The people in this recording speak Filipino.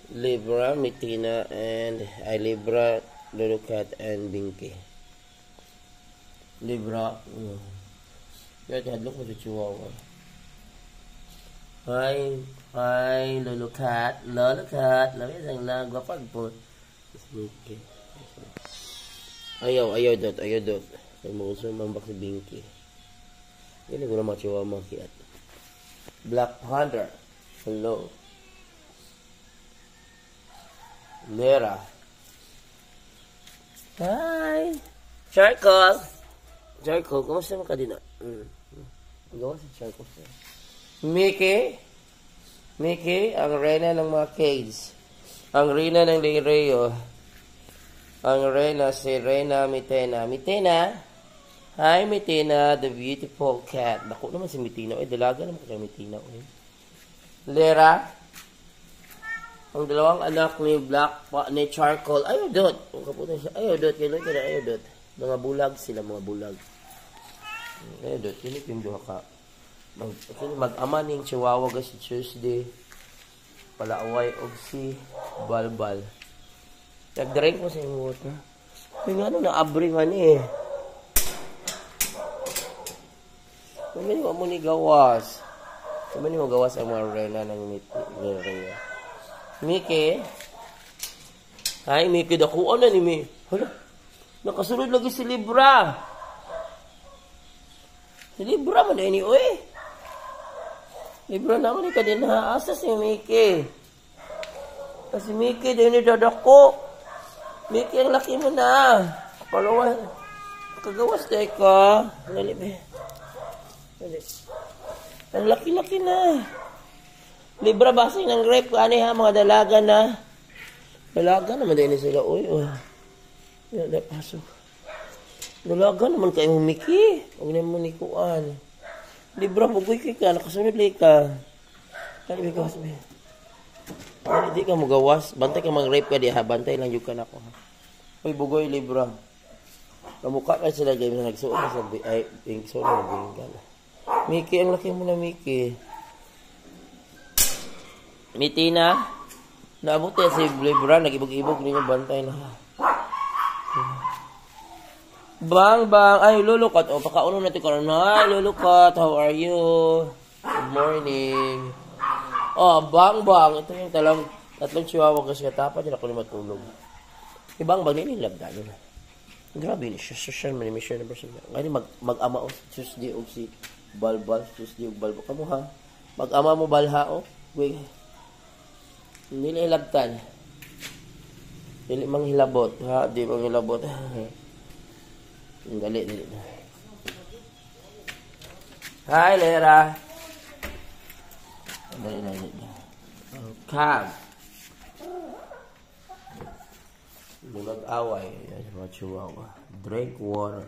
Libra, Mitina, and Libra, Lulukat, and Binky. Libra. Kaya hadlok mo sa Chihuahua. Hi, Lulukat. Labi sang nagwapag po. Binky. Ayaw dot. Ay mo gusto mambak si Binky. Hindi ko na mga Chihuahua makiat. Black Panther. Hello. Lera. Hi. Charcoal, kumusta mo ka din na? Gawa si Charcoal. Mickey, ang reyna ng mga caves. Ang reyna ng Leireo. Ang reyna si Reyna Mitina. Hi Mitina, the beautiful cat. Naku naman si Mitina. Dalaga naman kaya Mitina. Lera. Ang dalawang anak ni ni Charcoal. Ayaw dot. Ayaw dot. Mga bulag sila, mga bulag. Ayaw dot. Kini pinduha ka. Mag-ama ning Chihuahua ga si Tuesday. Palaaway og si Balbal. Nag-drink mo sa imong water. Kaya nga na-abri man eh. Kami mo ni gawas. Kami mo gawas ang mga reyna ng Leireo. Mickey. Hi, Mickey. Dakuan na ni Mi. Hala. Nakasunod lagi si Libra. Si Libra man na ini, uy. Libra naman ni ka din ha. Asa si Mickey? Kasi Mickey, din ni dadako. Mickey, ang laki mo na. Palawan. Kagawas day ka. Lalibe. Ang laki-laki na. Libra basing ng grape ko ani ha, mga dalaga na. Dalaga naman din sila. Uy. Yan na pasok. Dalaga naman kayo Mickey. Huwag na mo ni kuan. Libra mugoy ka, nakasunod lang ka. Ano ka sabi? Hindi ka mugawas. Bantay ka mag-rape ka di ha. Bantay lang yung ka na ko ha. Uy, bugoy Libra. Kamukha ka sila dyan na nagsuot na sabi. Ay, pink suot na binggan. Mickey, ang laki mo na Mickey. Mitina, naabot yan si Libra, nag-ibog-ibog ninyo, bantay na. Bang, ay, Lulukat, pakauno natin ka rin. Hi, Lulukat, how are you? Good morning. Bang, ito yung tatlong Chihuahua kasi katapa, dyan ako na matulog. Bang, nililabda nyo na. Grabe, social mission na person. Ngayon, mag-ama o, Tuesday o si Balbal, Kamu ha? Mag-ama mo balha o? Wait. Hindi ilabtan. Dili manghilabot. Ha? Di manghilabot. Dali. Hi, Lera. Dali. Cab. Bulag away. Yan, mga Chihuahua. Drink water.